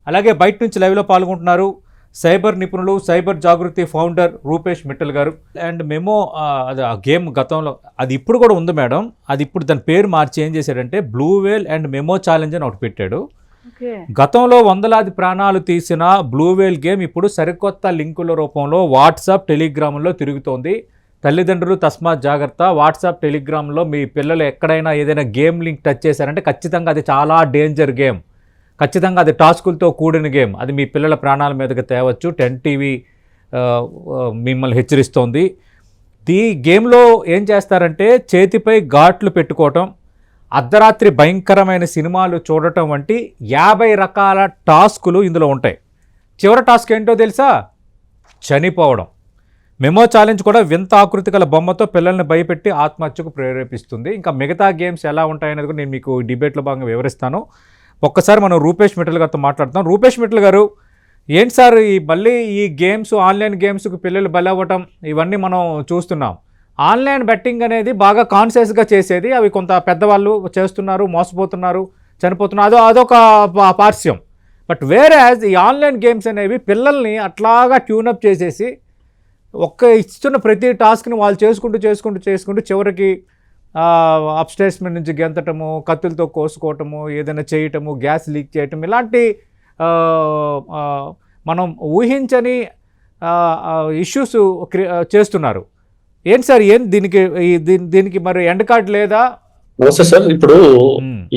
అలాగే బయట నుంచి లైవ్లో పాల్గొంటున్నారు సైబర్ నిపుణులు, సైబర్ జాగృతి ఫౌండర్ రూపేష్ మిట్టల్ గారు. అండ్ మేము అది ఆ గేమ్ గతంలో, అది ఇప్పుడు కూడా ఉంది మేడం, అది ఇప్పుడు దాని పేరు మార్చి ఏం చేశాడంటే blue Vel and memo challenge అని ఒకటి పెట్టాడు. గతంలో వందలాది ప్రాణాలు తీసిన బ్లూ వేల్ గేమ్ ఇప్పుడు సరికొత్త లింకుల రూపంలో వాట్సాప్, టెలిగ్రామ్లో తిరుగుతోంది. తల్లిదండ్రులు తస్మాత్ జాగ్రత్త. వాట్సాప్, టెలిగ్రామ్లో మీ పిల్లలు ఎక్కడైనా ఏదైనా గేమ్ లింక్ టచ్ చేశారంటే ఖచ్చితంగా అది చాలా డేంజర్ గేమ్, ఖచ్చితంగా అది టాస్కులతో కూడిన గేమ్, అది మీ పిల్లల ప్రాణాల మీదకి తేవచ్చు. 10TV మిమ్మల్ని హెచ్చరిస్తోంది. ఈ గేమ్లో ఏం చేస్తారంటే చేతిపై ఘాట్లు పెట్టుకోవటం, అర్ధరాత్రి భయంకరమైన సినిమాలు చూడటం వంటి 50 రకాల టాస్కులు ఇందులో ఉంటాయి. చివరి టాస్క్ ఏంటో తెలుసా? చనిపోవడం. మెమో ఛాలెంజ్ కూడా వింత ఆకృతి గల బొమ్మతో పిల్లల్ని భయపెట్టి ఆత్మహత్యకు ప్రేరేపిస్తుంది. ఇంకా మిగతా గేమ్స్ ఎలా ఉంటాయనేది కూడా నేను మీకు డిబేట్లో భాగంగా వివరిస్తాను. ఒక్కసారి మనం రూపేష్ మిట్టల్ గారితో మాట్లాడుతాం. రూపేష్ మిట్టల్ గారు, ఏంటి సార్ మళ్ళీ ఈ గేమ్స్, ఆన్లైన్ గేమ్స్కి పిల్లలు బలవ్వటం ఇవన్నీ మనం చూస్తున్నాం. ఆన్లైన్ బెట్టింగ్ అనేది బాగా కాన్షియస్గా చేసేది, అవి కొంత పెద్దవాళ్ళు చేస్తున్నారు, మోసపోతున్నారు, చనిపోతున్నారు, అదొక పార్శ్యం. బట్ వేరే ఈ ఆన్లైన్ గేమ్స్ అనేవి పిల్లల్ని అట్లాగా ట్యూనప్ చేసేసి ఇస్తున్న ప్రతి టాస్క్ని వాళ్ళు చేసుకుంటూ చివరికి అప్స్టేర్స్ మీద నుంచి గెంతటము, కత్తులతో కోసుకోవటము, ఏదైనా చేయటము, గ్యాస్ లీక్ చేయటం, ఇలాంటి మనం ఊహించని ఇష్యూస్ చేస్తున్నారు. ఏంటి సార్, దీనికి మరి ఎండ్ కార్డ్ లేదా? నమస్తే సార్. ఇప్పుడు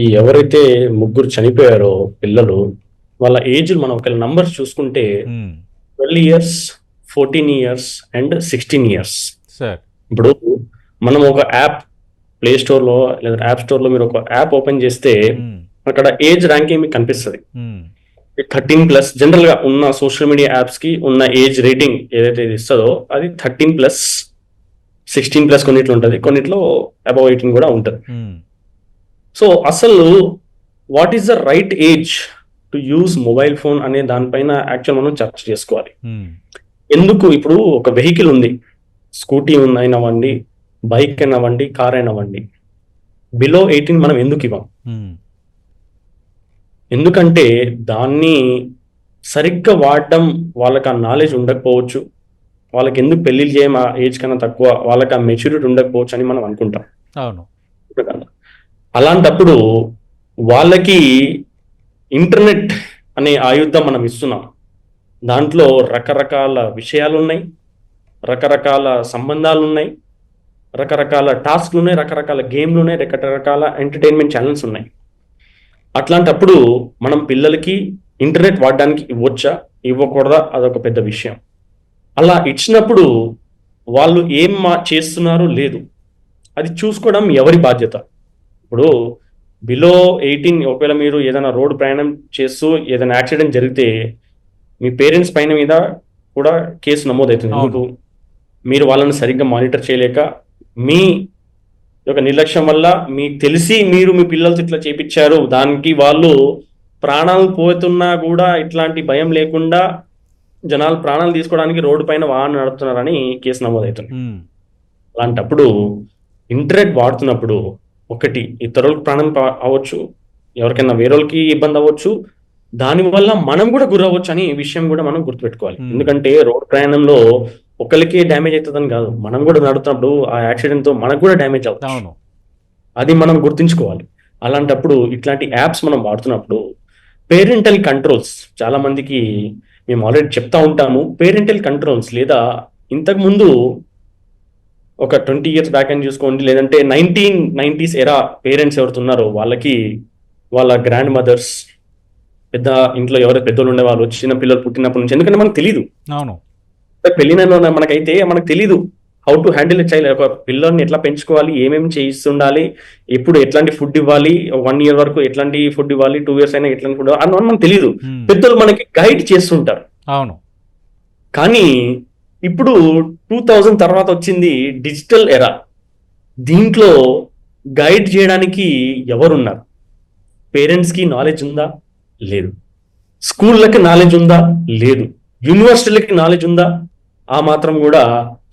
ఈ ఎవరైతే ముగ్గురు చనిపోయారో పిల్లలు, వాళ్ళ ఏజ్ మనం ఒక నంబర్స్ చూసుకుంటే 12 years, 14 years and 16 years. Sir ఇప్పుడు మనం ఒక యాప్ ప్లే స్టోర్ లో లేదా యాప్ స్టోర్ లో మీరు ఒక యాప్ ఓపెన్ చేస్తే అక్కడ ఏజ్ ర్యాంకింగ్ మీకు కనిపిస్తుంది. 13+. జనరల్ గా ఉన్న సోషల్ మీడియా యాప్స్ కి ఉన్న ఏజ్ రేటింగ్ ఏదైతే ఇస్తుందో అది 13+, 16+, కొన్నిట్లో ఉంటుంది, కొన్నిట్లో అబౌవ్ 18 కూడా ఉంటుంది. సో అసలు what is the right age to use mobile phone అనే దానిపైన యాక్చువల్ మనం చర్చ చేసుకోవాలి. ఎందుకు ఇప్పుడు ఒక వెహికల్ ఉంది, స్కూటీ అయినవ్వండి, బైక్ అయినవ్వండి, కార్ అయినవ్వండి, బిలో 18 మనం ఎందుకు ఇవ్వం? ఎందుకంటే దాన్ని సరిగ్గా వాడడం వాళ్ళకి ఆ నాలెడ్జ్ ఉండకపోవచ్చు, వాళ్ళకి ఎందుకు పెళ్లిళ్ళు చేయం ఆ ఏజ్ కన్నా తక్కువ, వాళ్ళకి ఆ మెచ్యూరిటీ ఉండకపోవచ్చు అని మనం అనుకుంటాం. అవును. అలాంటప్పుడు వాళ్ళకి ఇంటర్నెట్ అనే ఆయుధం మనం ఇస్తున్నాం. దాంట్లో రకరకాల విషయాలు ఉన్నాయి, రకరకాల సంబంధాలు ఉన్నాయి, రకరకాల టాస్క్లు ఉన్నాయి, రకరకాల గేమ్లు ఉన్నాయి, రకరకాల ఎంటర్టైన్మెంట్ ఛానల్స్ ఉన్నాయి. అట్లాంటప్పుడు మనం పిల్లలకి ఇంటర్నెట్ వాడడానికి ఇవ్వచ్చా, ఇవ్వకూడదా, అదొక పెద్ద విషయం. అలా ఇచ్చినప్పుడు వాళ్ళు ఏం చేస్తున్నారో లేదు అది చూసుకోవడం ఎవరి బాధ్యత? ఇప్పుడు బిలో 18 ఒకవేళ మీరు ఏదైనా రోడ్డు ప్రయాణం చేస్తూ ఏదైనా యాక్సిడెంట్ జరిగితే మీ పేరెంట్స్ పైన మీద కూడా కేసు నమోదవుతుంది. ఎందుకు? మీరు వాళ్ళని సరిగ్గా మానిటర్ చేయలేక, మీ యొక్క నిర్లక్ష్యం వల్ల మీకు తెలిసి మీరు మీ పిల్లలతో ఇట్లా చేపించారు, దానికి వాళ్ళు ప్రాణాలు పోతున్నా కూడా ఇట్లాంటి భయం లేకుండా జనాలు ప్రాణాలు తీసుకోవడానికి రోడ్డు పైన వాహనం నడుపుతున్నారని కేసు నమోదవుతుంది. అలాంటప్పుడు ఇంటర్నెట్ వాడుతున్నప్పుడు ఒకటి ఇతరులకు ప్రాణం అవ్వచ్చు, ఎవరికైనా వేరేకి ఇబ్బంది అవ్వచ్చు, దానివల్ల మనం కూడా గురవచ్చు అని విషయం కూడా మనం గుర్తుపెట్టుకోవాలి. ఎందుకంటే రోడ్ ప్రయాణంలో ఒకరికి డ్యామేజ్ అవుతుందని కాదు, మనం కూడా నడుతున్నప్పుడు ఆ యాక్సిడెంట్ తో మనకు కూడా డ్యామేజ్ అవుతుంది. అది మనం గుర్తుంచుకోవాలి. అలాంటప్పుడు ఇట్లాంటి యాప్స్ మనం వాడుతున్నప్పుడు పేరెంటల్ కంట్రోల్స్, చాలా మందికి మేము ఆల్రెడీ చెప్తా ఉంటాము, పేరెంటల్ కంట్రోల్స్ లేదా ఇంతకు ముందు ఒక 20 years బ్యాక్ అని చూసుకోండి, లేదంటే 1990s ఎరా పేరెంట్స్ ఎవరుతున్నారో వాళ్ళకి వాళ్ళ గ్రాండ్ మదర్స్, పెద్ద ఇంట్లో ఎవరైతే పెద్దలు ఉండే వాళ్ళు చిన్న పిల్లలు పుట్టినప్పటి నుంచి, ఎందుకంటే మనకు తెలియదు, పెళ్ళినలో మనకైతే మనకు తెలీదు how to handle a child, ఒక పిల్లల్ని ఎట్లా పెంచుకోవాలి, ఏమేమి చేయిస్తుండాలి, ఎప్పుడు ఎట్లాంటి ఫుడ్ ఇవ్వాలి, 1 year వరకు ఎట్లాంటి ఫుడ్ ఇవ్వాలి, 2 years అయినా ఎట్లాంటి ఫుడ్ అని మనకు తెలియదు. పెద్దలు మనకి గైడ్ చేస్తుంటారు. అవును. కానీ ఇప్పుడు 2000 తర్వాత వచ్చింది డిజిటల్ ఎరా. దీంట్లో గైడ్ చేయడానికి ఎవరున్నారు? పేరెంట్స్కి నాలెడ్జ్ ఉందా? లేదు. స్కూళ్ళకి నాలెడ్జ్ ఉందా? లేదు. యూనివర్సిటీలకి నాలెడ్జ్ ఉందా? ఆ మాత్రం కూడా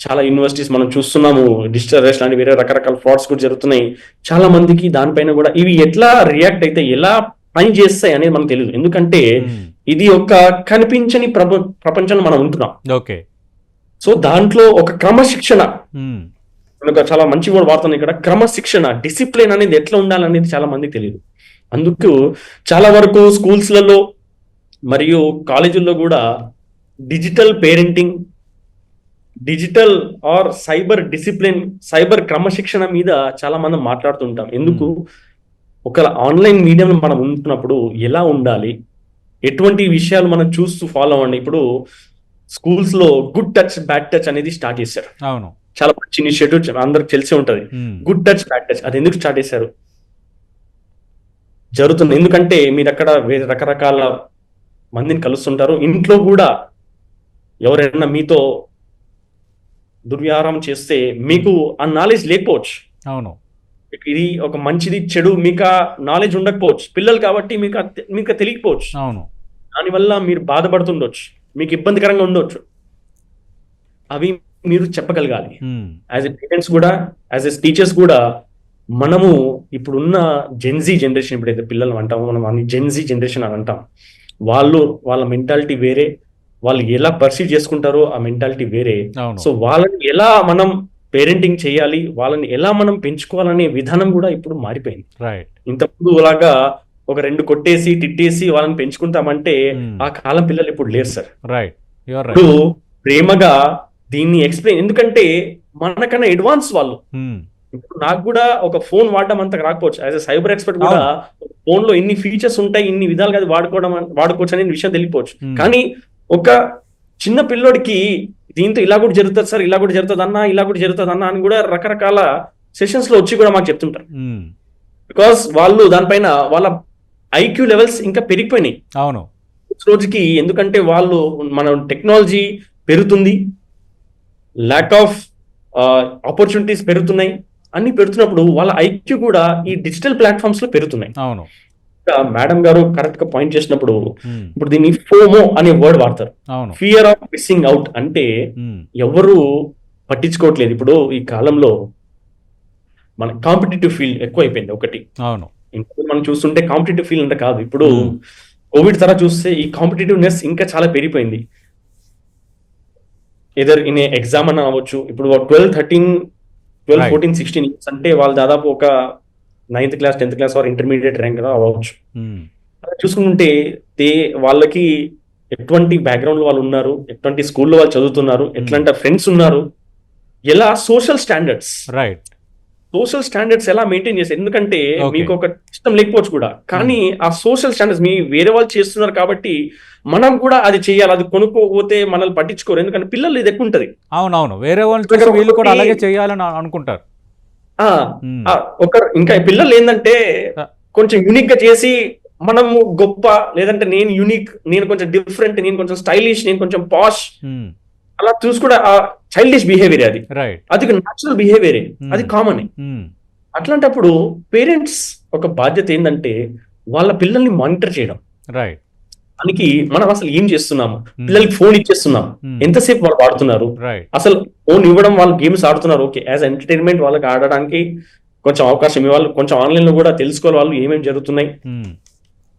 చాలా యూనివర్సిటీస్ మనం చూస్తున్నాము, డిజిటల్ అరెస్ట్ లాంటి వేరే రకరకాల ఫ్రాడ్స్ కూడా జరుగుతున్నాయి. చాలా మందికి దానిపైన కూడా ఇవి ఎట్లా రియాక్ట్ అయితే ఎలా పని చేస్తాయి అనేది మనకు తెలియదు. ఎందుకంటే ఇది ఒక కనిపించని ప్రపంచంలో మనం ఉంటున్నాం. ఓకే. సో దాంట్లో ఒక క్రమశిక్షణ, ఒక చాలా మంచి వర్డ్ వాడుతున్నాను ఇక్కడ, క్రమశిక్షణ, డిసిప్లిన్ అనేది ఎట్లా ఉండాలనేది చాలా మందికి తెలియదు. అందుకు చాలా వరకు స్కూల్స్లలో మరియు కాలేజీల్లో కూడా digital parenting, digital or cyber discipline, cyber క్రమశిక్షణ మీద చాలా మంది మాట్లాడుతుంటాం. ఎందుకు? ఒక ఆన్లైన్ మీడియం మనం ఉంటున్నప్పుడు ఎలా ఉండాలి, ఎటువంటి విషయాలు మనం చూస్తూ ఫాలో అవ్వండి. ఇప్పుడు స్కూల్స్ లో గుడ్ టచ్ బ్యాడ్ టచ్ అనేది స్టార్ట్ చేశారు. అవును, చాలా మంచి ఇనిషియేటివ్, అందరికి తెలిసి ఉంటది. గుడ్ టచ్ బ్యాడ్ టచ్ అది ఎందుకు స్టార్ట్ చేశారు? జరుగుతుంది ఎందుకంటే మీరు అక్కడ రకరకాల మందిని కలుస్తుంటారు. ఇంట్లో కూడా ఎవరైనా మీతో దుర్వ్యాహారం చేస్తే మీకు ఆ నాలెడ్జ్ లేకపోవచ్చు. అవును, ఇది ఒక మంచిది చెడు మీకు ఆ నాలెడ్జ్ ఉండకపోవచ్చు. పిల్లలు కాబట్టి మీకు తెలియకపోవచ్చు. అవును, దానివల్ల మీరు బాధపడుతుండొచ్చు, మీకు ఇబ్బందికరంగా ఉండొచ్చు. అవి మీరు చెప్పగలగాలి. యాజ్ ఎ పేరెంట్స్ కూడా, యాజ్ ఎ టీచర్స్ కూడా, మనము ఇప్పుడున్న జెన్జీ జనరేషన్, ఇప్పుడైతే పిల్లలు అంటాము మనం, అన్ని జెన్జీ జనరేషన్ అని అంటాం. వాళ్ళ మెంటాలిటీ వేరే, వాళ్ళు ఎలా పర్సీవ్ చేసుకుంటారో ఆ మెంటాలిటీ వేరే. సో వాళ్ళని ఎలా మనం పేరెంటింగ్ చేయాలి, వాళ్ళని ఎలా మనం పెంచుకోవాలనే విధానం కూడా ఇప్పుడు మారిపోయింది. ఇంతకుముందు అలాగా ఒక 2 కొట్టేసి తిట్టేసి వాళ్ళని పెంచుకుంటామంటే ఆ కాలం పిల్లలు ఇప్పుడు లేరు సార్. ఇప్పుడు ప్రేమగా దీన్ని ఎక్స్ప్లెయిన్, ఎందుకంటే మనకన్నా అడ్వాన్స్ వాళ్ళు. ఇప్పుడు నాకు కూడా ఒక ఫోన్ వాడడం అంత రాకపోవచ్చు. యాజ్ ఎ సైబర్ ఎక్స్పర్ట్ కూడా ఫోన్ లో ఇన్ని ఫీచర్స్ ఉంటాయి, ఇన్ని విధాలుగా అది వాడుకోవచ్చు అనే విషయం తెలియపోవచ్చు. కానీ ఒక చిన్న పిల్లోడికి దీంతో ఇలా కూడా జరుగుతుంది సార్, ఇలా కూడా జరుగుతుంది అన్నా, ఇలా కూడా జరుగుతుంది అన్నా అని కూడా రకరకాల సెషన్స్ లో వచ్చి కూడా మాకు చెప్తుంటారు. బికాస్ వాళ్ళు దానిపైన వాళ్ళ ఐక్యూ లెవెల్స్ ఇంకా పెరిగిపోయినాయి. అవును, రోజుకి. ఎందుకంటే వాళ్ళు మన టెక్నాలజీ పెరుగుతుంది, ల్యాక్ ఆఫ్ ఆపర్చునిటీస్ పెరుగుతున్నాయి, అన్ని పెరుగుతున్నప్పుడు వాళ్ళ ఐక్యూ కూడా ఈ డిజిటల్ ప్లాట్ఫామ్స్ లో పెరుగుతున్నాయి. అవును, మేడం గారు కరెక్ట్ గా పాయింట్ చేసినప్పుడు ఇప్పుడు దీన్ని ఫోమో అనే వర్డ్ వాడతారు. ఫియర్ ఆఫ్ మిస్సింగ్ అవుట్ అంటే ఎవరు పట్టించుకోవట్లేదు. ఇప్పుడు ఈ కాలంలో మన కాంపిటేటివ్ ఫీల్డ్ ఎక్కువ అయిపోయింది ఒకటి. అవును, ఇంకా మనం చూస్తుంటే కాంపిటేటివ్ ఫీల్డ్ అంటే కాదు, ఇప్పుడు కోవిడ్ తర్వాత చూస్తే ఈ కాంపిటేటివ్నెస్ ఇంకా చాలా పెరిగిపోయింది. ఎదర్ ఇన్ ఎగ్జామ్ అని అవ్వచ్చు. ఇప్పుడు 12, 13, 14, 16 ఇయర్స్ అంటే వాళ్ళు దాదాపు ఒక 9th class 10th class are intermediate rank అవ్వచ్చు. చూసుకుంటే వాళ్ళకి ఎటువంటి బ్యాక్గ్రౌండ్ వాళ్ళు ఉన్నారు, ఎటువంటి స్కూల్లో వాళ్ళు చదువుతున్నారు, ఎట్లాంటి ఫ్రెండ్స్ ఉన్నారు, ఎలా సోషల్ స్టాండర్డ్స్ ఎలా మెయింటైన్ చేస్తారు. ఎందుకంటే మీకు ఒక ఇష్టం లేకపోవచ్చు కూడా, కానీ ఆ సోషల్ స్టాండర్డ్స్ మీ వేరే వాళ్ళు చేస్తున్నారు కాబట్టి మనం కూడా అది చేయాలి. అది కొనుక్కోకపోతే మనల్ని పట్టించుకోరు, ఎందుకంటే పిల్లలు ఇది ఎక్కువ ఉంటది. అవునవును, వేరే వాళ్ళు వీళ్ళు కూడా అలాగే చేయాలని అనుకుంటారు. ఇంకా పిల్లలు ఏంటంటే కొంచెం యూనిక్ గా చేసి మనము గొప్ప, లేదంటే నేను యూనిక్, నేను కొంచెం డిఫరెంట్, నేను కొంచెం స్టైలిష్, నేను కొంచెం పాష్, అలా చూసుకుంటే ఆ చైల్డిష్ బిహేవియర్ అది న్యాచురల్ బిహేవియర్, అది కామన్. అట్లాంటప్పుడు పేరెంట్స్ ఒక బాధ్యత ఏంటంటే వాళ్ళ పిల్లల్ని మానిటర్ చేయడం. దానికి మనం అసలు ఏం చేస్తున్నాము, పిల్లలకి ఫోన్ ఇచ్చేస్తున్నాం, ఎంతసేపు వాళ్ళు వాడుతున్నారు, అసలు ఫోన్ ఇవ్వడం, వాళ్ళు గేమ్స్ ఆడుతున్నారు, ఓకే, యాజ్ ఎంటర్టైన్మెంట్ వాళ్ళకి ఆడడానికి కొంచెం అవకాశం ఇవ్వాలి. కొంచెం ఆన్లైన్ లో కూడా తెలుసుకోవాలి వాళ్ళు ఏమేమి జరుగుతున్నాయి.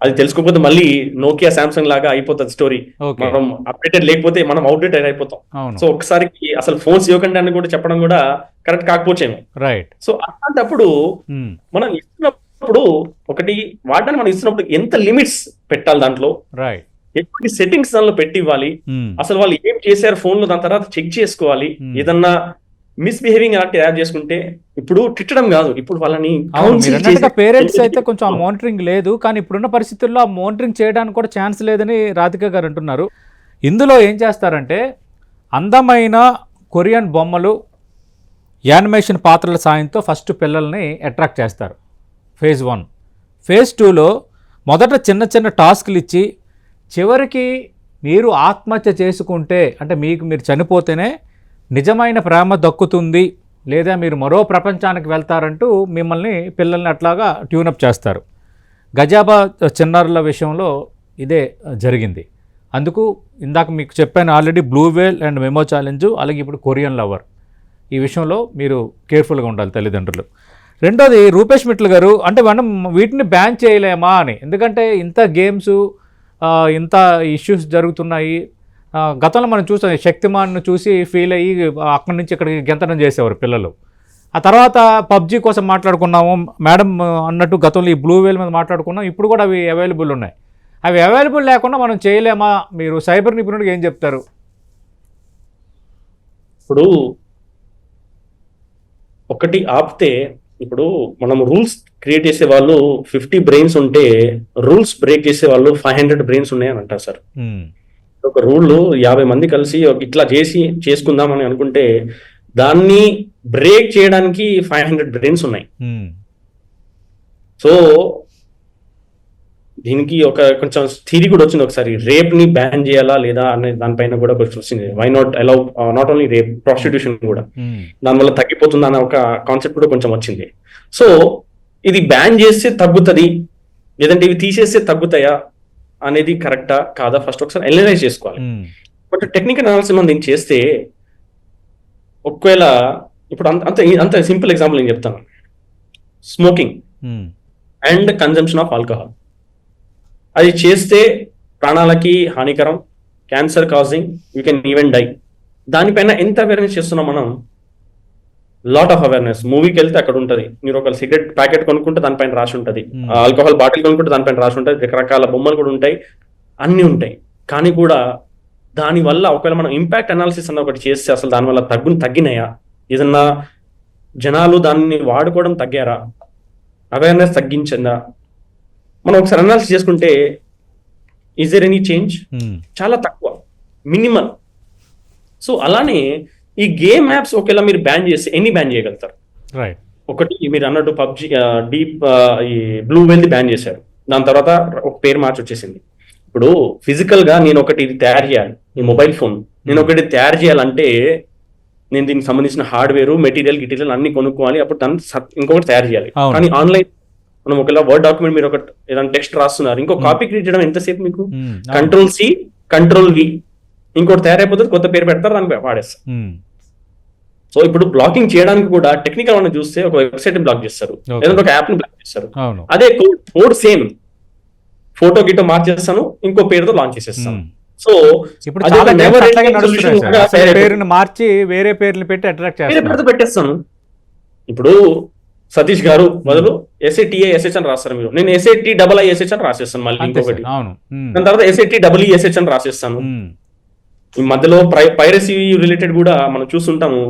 అది తెలుసుకోకపోతే మళ్ళీ నోకియా సామ్సంగ్ లాగా అయిపోతుంది స్టోరీ. మనం అప్డేటెడ్ లేకపోతే మనం అవుట్డేటెడ్ అయిపోతాం. సో ఒకసారికి అసలు ఫోన్స్ ఇవ్వకండి అని కూడా చెప్పడం కూడా కరెక్ట్ కాకపోవచ్చేమో. సో అలాంటప్పుడు మనం ఇస్తున్నప్పుడు ఒకటి వాడడానికి మనం ఇస్తున్నప్పుడు ఎంత లిమిట్స్ పెట్టాలి, దాంట్లో ఎటువంటి సెట్టింగ్స్ దానిలో పెట్టి ఇవ్వాలి, అసలు వాళ్ళు ఏం చేశారు ఫోన్ లో, దాని తర్వాత చెక్ చేసుకోవాలి. ఏదన్నా మిస్బిహేవింగ్ అలాంటి యాడ్ చేసుకుంటే ఇప్పుడు తిట్టడం కాదు, ఇప్పుడు వాళ్ళని పేరెంట్స్ అయితే కొంచెం ఆ మానిటరింగ్ లేదు, కానీ ఇప్పుడున్న పరిస్థితుల్లో ఆ మానిటరింగ్ చేయడానికి కూడా ఛాన్స్ లేదని రాధిక గారు అంటున్నారు. ఇందులో ఏం చేస్తారంటే అందమైన కొరియన్ బొమ్మలు, యానిమేషన్ పాత్రల సాయంతో ఫస్ట్ పిల్లల్ని అట్రాక్ట్ చేస్తారు. ఫేజ్ 1. ఫేజ్ 2లో మొదట చిన్న చిన్న టాస్క్లు ఇచ్చి చివరికి మీరు ఆత్మహత్య చేసుకుంటే, అంటే మీరు చనిపోతేనే నిజమైన ప్రేమ దక్కుతుంది, లేదా మీరు మరో ప్రపంచానికి వెళ్తారంటూ మిమ్మల్ని పిల్లల్ని అట్లాగా ట్యూనప్ చేస్తారు. గజాబా చిన్నారుల విషయంలో ఇదే జరిగింది. అందుకు ఇందాక మీకు చెప్పాను already, blue Vel and memo challenge, అలాగే ఇప్పుడు కొరియన్ లవర్, ఈ విషయంలో మీరు కేర్ఫుల్గా ఉండాలి తల్లిదండ్రులు. రెండోది రూపేష్ మిట్టల్ గారు, అంటే మనం వీటిని బ్యాన్ చేయలేమా అని, ఎందుకంటే ఇంత గేమ్స్ ఇంత ఇష్యూస్ జరుగుతున్నాయి. గతంలో మనం చూసాం, శక్తిమాన్ను చూసి ఫీల్ అయ్యి అక్కడి నుంచి ఇక్కడికి గెంతడం చేసేవారు పిల్లలు. ఆ తర్వాత పబ్జీ కోసం మాట్లాడుకున్నాము మేడం అన్నట్టు, గతంలో ఈ బ్లూ వేల్ మీద మాట్లాడుకున్నాం. ఇప్పుడు కూడా అవి అవైలబుల్ ఉన్నాయి. అవి అవైలబుల్ లేకుండా మనం చేయలేమా? మీరు సైబర్ నిపుణుడికి ఏం చెప్తారు? ఇప్పుడు ఒకటి ఆపితే, ఇప్పుడు మనం రూల్స్ క్రియేట్ చేసే వాళ్ళు 50 బ్రెయిన్స్ ఉంటే రూల్స్ బ్రేక్ చేసే వాళ్ళు 500 బ్రెయిన్స్ ఉన్నాయని అంటారు సార్. ఒక రూల్ 50 మంది కలిసి ఇట్లా చేసుకుందాం అని అనుకుంటే దాన్ని బ్రేక్ చేయడానికి 500 బ్రెయిన్స్ ఉన్నాయి. సో దీనికి కొంచెం థియరీ కూడా వచ్చింది. ఒకసారి రేప్ ని బ్యాన్ చేయాలా లేదా అనే దానిపైన కూడా కొంచెం వచ్చింది. Why not allow not only rape, prostitution కూడా దానివల్ల తగ్గిపోతుంది అనే ఒక కాన్సెప్ట్ కూడా కొంచెం వచ్చింది. సో ఇది బ్యాన్ చేస్తే తగ్గుతుంది, లేదంటే ఇవి తీసేస్తే తగ్గుతాయా అనేది కరెక్టా కాదా ఫస్ట్ ఒకసారి అనలైజ్ చేసుకోవాలి. కొంచెం టెక్నికల్ అనాలిసిస్ మనం దీన్ని చేస్తే, ఒకవేళ ఇప్పుడు అంత సింపుల్ ఎగ్జాంపుల్ నేను చెప్తాను. Smoking and consumption of alcohol, అది చేస్తే ప్రాణాలకి హానికరం, cancer causing, you can even die. దానిపైన ఎంత అవేర్నెస్ చేస్తున్నాం మనం? Lot of awareness. మూవీకి వెళ్తే అక్కడ ఉంటుంది, మీరు ఒక సిగరెట్ ప్యాకెట్ కొనుక్కుంటే దానిపైన రాసి ఉంటుంది, ఆల్కహాల్ బాటిల్ కొనుక్కుంటే దానిపైన రాసి ఉంటుంది, రకరకాల బొమ్మలు కూడా ఉంటాయి, అన్నీ ఉంటాయి. కానీ కూడా దానివల్ల ఒకవేళ మనం ఇంపాక్ట్ అనాలిసిస్ అన్న ఒకటి చేస్తే అసలు దానివల్ల తగ్గినాయా, ఏదన్నా జనాలు దాన్ని వాడుకోవడం తగ్గారా, అవేర్నెస్ తగ్గించిందా, మనం ఒకసారి అనాలిసిస్ చేసుకుంటే ఈజ్ దేర్ ఎనీ చేంజ్? చాలా తక్కువ, మినిమల్. సో అలానే ఈ గేమ్ యాప్స్ ఒకవేళ మీరు బ్యాన్ చేస్తే ఎన్ని బ్యాన్ చేయగలుగుతారు? ఒకటి మీరు అన్నట్టు పబ్జీ, ఈ బ్లూ వెల్ బ్యాన్ చేశారు, దాని తర్వాత ఒక పేరు మార్చి వచ్చేసింది. ఇప్పుడు ఫిజికల్ గా నేను ఒకటి ఇది తయారు చేయాలి, ఈ మొబైల్ ఫోన్ నేను ఒకటి తయారు చేయాలంటే నేను దీనికి సంబంధించిన హార్డ్వేర్, మెటీరియల్ అన్ని కొనుక్కోవాలి, అప్పుడు దాన్ని ఇంకొకటి తయారు చేయాలి. కానీ ఆన్లైన్ మనం ఒకవేళ వర్డ్ డాక్యుమెంట్ మీరు ఒక ఏదైనా టెక్స్ట్ రాస్తున్నారు, ఇంకో కాపీ క్రియేట్ చేయడం ఎంతసేపు మీకు? Ctrl+C Ctrl+V, ఇంకోటి తయారైపోతుంది, కొత్త పేరు పెడతారు, దాన్ని వాడేస్తారు. సో ఇప్పుడు బ్లాకింగ్ చేయడానికి కూడా టెక్నికల్ మనం చూస్తే ఒక వెబ్సైట్ బ్లాక్ చేస్తారు, లేదంటే ఒక యాప్ ని బ్లాక్ చేస్తారు. అదే కోడ్ సేమ్, ఫోటో గిటో మార్చేస్తాను, ఇంకో పేరుతో లాంచ్ చేసేస్తాను. సో పేరుని మార్చి వేరే పేర్లు పెట్టి అట్రాక్ట్ చేస్తారు, పెట్టేస్తాను. ఇప్పుడు సతీష్ గారు బదులు SATISH అని రాస్తారు, మీరు నేను SATIISH అని రాసేస్తాను, మళ్ళీ ఇంకొకటి దాని తర్వాత SATEESH అని రాసేస్తాను. ఈ మధ్యలో పైరసీ రిలేటెడ్ కూడా మనం చూస్తుంటాము.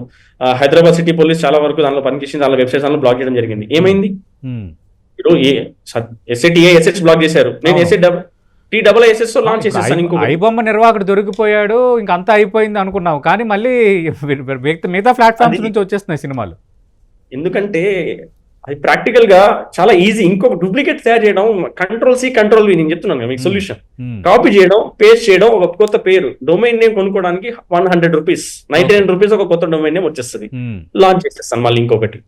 హైదరాబాద్ సిటీ పోలీస్ చాలా వరకు దానిలో పనిచేసి దానిలో వెబ్సైట్స్ దానిలో బ్లాక్ చేయడం జరిగింది. ఏమైంది? ఇప్పుడు SATISH బ్లాక్ చేశారు, నేను SATIISH లాంచ్ చేసేస్తాను. ఇంకో ఐబొమ్మ నిర్వాహకుడు దొరికిపోయాడు, ఇంకా అంతా అయిపోయింది అనుకున్నావు, కానీ మళ్ళీ మిగతా ప్లాట్ఫామ్స్ నుంచి వచ్చేస్తున్నాయి సినిమాలు. ఎందుకంటే అది ప్రాక్టికల్ గా చాలా ఈజీ. ఇంకొక డూప్లికేట్ తయారు చేయడం, Ctrl+C Ctrl+V, నేను చెప్తున్నాను మీకు సొల్యూషన్. కాపీ చేయడం, పేస్ట్ చేయడం, ఒక కొత్త పేరు, డొమైన్ నేమ్ కొనుక్కోవడానికి 100 రూపీస్, 99 రూపీస్ ఒక కొత్త డొమైన్ నేమ్ వచ్చేస్తుంది, లాంచ్ చేసేస్తాను. మళ్ళీ ఇంకొకటి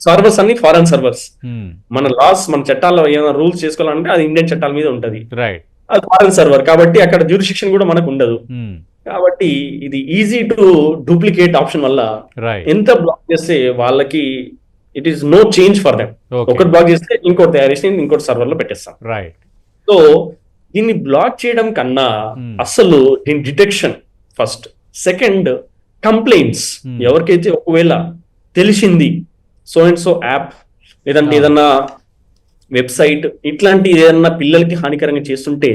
సర్వర్స్ అన్ని ఫారెన్ సర్వర్స్. మన లాస్, మన చట్టాల్లో ఏమైనా రూల్స్ చేసుకోవాలంటే అది ఇండియన్ చట్టాల మీద ఉంటది, అది ఫారెన్ సర్వర్ కాబట్టి అక్కడ జ్యూరిస్డిక్షన్ కూడా మనకు ఉండదు. కాబట్టి ఇది ఈజీ టు డూప్లికేట్ ఆప్షన్ వల్ల ఎంత బ్లాక్ చేస్తే వాళ్ళకి it is no change for them. ఒకటి బ్లాక్ చేస్తే ఇంకోటి తయారు చేసి ఇంకోటి సర్వర్ లో పెట్టేస్తాం. సో దీన్ని బ్లాక్ చేయడం కన్నా అసలు దీని డిటెక్షన్ ఫస్ట్, సెకండ్ కంప్లైంట్స్. ఎవరికైతే ఒకవేళ తెలిసింది సో అండ్ సో యాప్ లేదంటే ఏదన్నా వెబ్సైట్ ఇట్లాంటి ఏదన్నా పిల్లలకి హానికరంగా చేస్తుంటే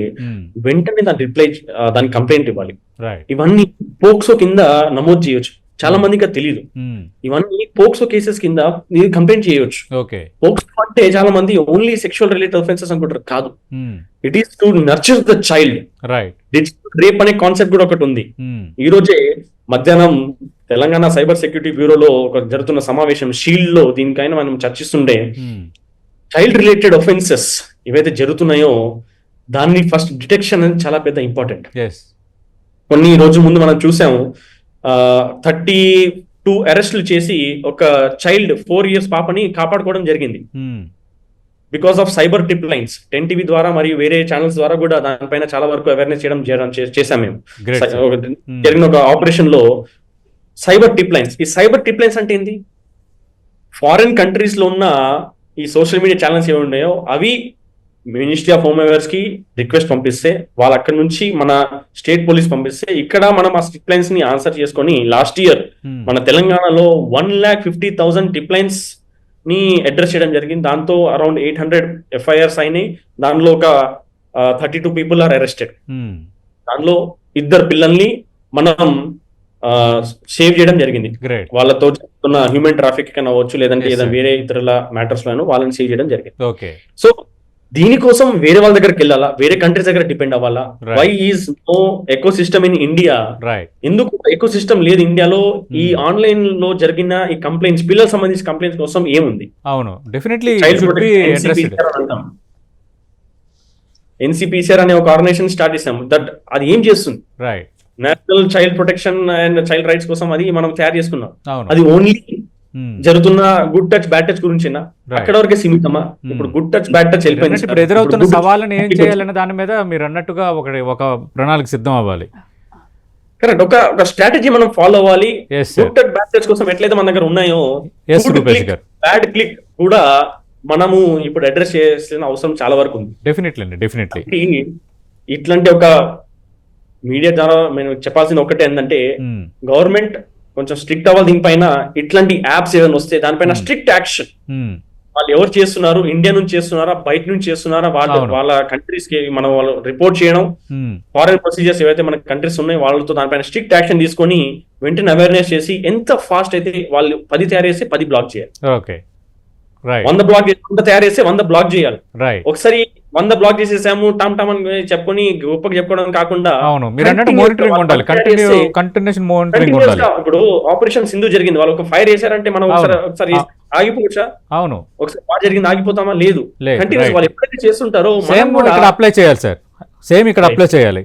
వెంటనే దానికి కంప్లైంట్ ఇవ్వాలి. ఇవన్నీ పోక్సో కింద నమోదు చేయొచ్చు. చాలా మందికి తెలియదు, ఇవన్నీ పోక్సో కేసెస్ కింద మీరు కంప్లైంట్ చేయొచ్చు. పోక్సో అంటే చాలా మంది ఓన్లీ సెక్షువల్ రిలేటెడ్ ఆఫెన్సెస్ అనుకుంటారు, కాదు. It is to nurture the child. Rape అనే కాన్సెప్ట్ కూడా ఒకటి ఉంది. ఈ రోజే మధ్యాహ్నం తెలంగాణ సైబర్ సెక్యూరిటీ బ్యూరోలో ఒక జరుగుతున్న సమావేశం షీల్డ్ లో దీనికైనా మనం చర్చిస్తుంటే, చైల్డ్ రిలేటెడ్ ఒఫెన్సెస్ ఏవైతే జరుగుతున్నాయో దాన్ని ఫస్ట్ డిటెక్షన్ అనేది చాలా పెద్ద ఇంపార్టెంట్. కొన్ని రోజు ముందు మనం చూసాము 32 అరెస్టులు చేసి ఒక చైల్డ్ 4 years పాపని కాపాడుకోవడం జరిగింది. Because of cyber tip lines 10 TV ద్వారా మరియు వేరే ఛానల్స్ ద్వారా కూడా దానిపైన చాలా వరకు అవేర్నెస్ చేసాం మేము. జరిగిన ఒక ఆపరేషన్ లో సైబర్ టిప్ లైన్స్. ఈ సైబర్ టిప్ లైన్స్ అంటే ఏంటి? ఫారిన్ కంట్రీస్ లో ఉన్న ఈ సోషల్ మీడియా ఛానల్స్ ఏమి ఉన్నాయో అవి మినిస్ట్రీ ఆఫ్ హోమ్ అఫైర్స్ కి రిక్వెస్ట్ పంపిస్తే వాళ్ళు అక్కడ నుంచి మన స్టేట్ పోలీస్ పంపిస్తే ఇక్కడ మనం ఆ స్ట్రిక్ లైన్స్ ని ఆన్సర్ చేసుకొని లాస్ట్ ఇయర్ మన తెలంగాణలో 1,50,000 టిప్ లైన్స్ ని అడ్రస్ చేయడం జరిగింది. దాంతో అరౌండ్ 800 ఎఫ్ఐఆర్స్ అయినాయి. దానిలో ఒక 32 పీపుల్ ఆర్ అరెస్టెడ్. దానిలో 2 పిల్లల్ని మనం సేవ్ చేయడం జరిగింది. వాళ్ళతో ఉన్న హ్యూమన్ ట్రాఫిక్ కన్నా అవ్వచ్చు, లేదంటే ఏదైనా వేరే ఇతరుల మ్యాటర్స్ లోనూ వాళ్ళని సేవ్ చేయడం జరిగింది. సో దీనికోసం వేరే వాళ్ళ దగ్గరికి వెళ్ళాలా, వేరే కంట్రీస్ దగ్గర డిపెండ్ అవ్వాలా? Why is no eco system in India? ఎందుకు ఎకో సిస్టమ్ లేదు ఇండియాలో? ఈ ఆన్లైన్ లో జరిగిన ఈ కంప్లైంట్స్, పిల్లలకు సంబంధించిన కంప్లైంట్స్ కోసం ఏముంది? అవును, డెఫినెట్లీ ఎన్సిపిసిఆర్ అనే ఒక ఆర్గనైజేషన్ స్టార్ట్ చేసాం. దట్ అది ఏం చేస్తుంది? National child protection and child rights కోసం అది మనం తయారు చేసుకున్నాం. అది ఓన్లీ జరుగుతున్న గుడ్ టచ్ బ్యాడ్ టచ్ గురించి అక్కడ వరకే సీమితమా? ఇప్పుడు గుడ్ టచ్ బ్యాడ్ టచ్ వెళ్ళిపోయింది. ఇప్పుడు ఎదురవుతున్న సవాళ్ళని ఏం చేయాలనే దాని మీద మీరు అన్నట్టుగా ఒక ప్రణాళిక సిద్ధం అవ్వాలి. కరెక్ట్, ఒక స్ట్రాటజీ మనం ఫాలో అవ్వాలి. గుడ్ టచ్ బ్యాడ్ టచ్ కోసం ఎట్లయితే మన దగ్గర ఉన్నాయో బ్యాడ్ క్లిక్ కూడా మనము ఇప్పుడు అడ్రస్ చేయాల్సిన అవసరం చాలా వరకు ఉంది. డెఫినెట్లీ ఇట్లాంటి ఒక మీడియా ద్వారా మేము చెప్పాల్సింది ఒకటే ఏంటంటే, గవర్నమెంట్ కొంచెం స్ట్రిక్ట్ అవ్వాలి దీనిపైన. ఇట్లాంటి యాప్స్ ఏదైనా వస్తే దానిపైన స్ట్రిక్ట్ యాక్షన్. వాళ్ళు ఎవరు చేస్తున్నారు, ఇండియా నుంచి చేస్తున్నారా, బయట నుంచి చేస్తున్నారా, వాళ్ళ కంట్రీస్ కి మనం వాళ్ళు రిపోర్ట్ చేయడం, ఫారెన్ ప్రొసీజర్స్ ఏవైతే మన కంట్రీస్ ఉన్నాయో వాళ్ళతో దానిపైన స్ట్రిక్ట్ యాక్షన్ తీసుకొని వెంటనే అవేర్నెస్ చేసి ఎంత ఫాస్ట్ అయితే వాళ్ళు 10 తయారు చేస్తే 10 బ్లాక్ చేయాలి. 100 బ్లాక్ తయారు చేస్తే 100 బ్లాక్ చేయాలి. ఒకసారి 100 బ్లాక్ చేసేసాము టమ్ టమ్ అని చెప్పుకొని గొప్పగా చెప్పుకోవడం కాకుండా ఇప్పుడు ఆపరేషన్ సింధు జరిగింది, వాళ్ళు ఒక ఫైర్ చేశారంటే మనం ఒకసారి ఆగిపోవచ్చా? అవును, ఒకసారి బాగా జరిగింది ఆగిపోతామా? లేదు. కంటిన్యూస్ వాళ్ళు ఎప్పుడైతే చేస్తుంటారో అప్లై చేయాలి సార్, సేమ్ ఇక్కడ అప్లై చేయాలి.